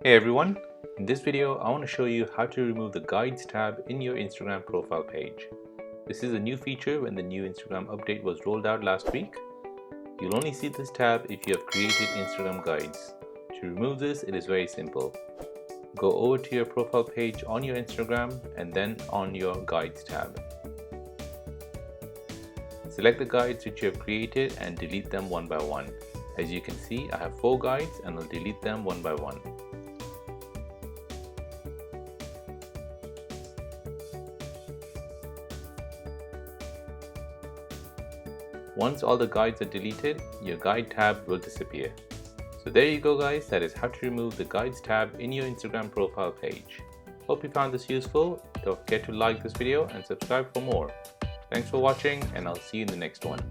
Hey everyone, in this video I want to show you how to remove the Guides tab in your Instagram profile page. This is a new feature when the new Instagram update was rolled out last week. You'll only see this tab if you have created Instagram Guides. To remove this, it is very simple. Go over to your profile page on your Instagram and then on your Guides tab. Select the guides which you have created and delete them one by one. As you can see, I have 4 guides and I'll delete them one by one. Once all the guides are deleted, your guide tab will disappear. So there you go guys, that is how to remove the guides tab in your Instagram profile page. Hope you found this useful. Don't forget to like this video and subscribe for more. Thanks for watching and I'll see you in the next one.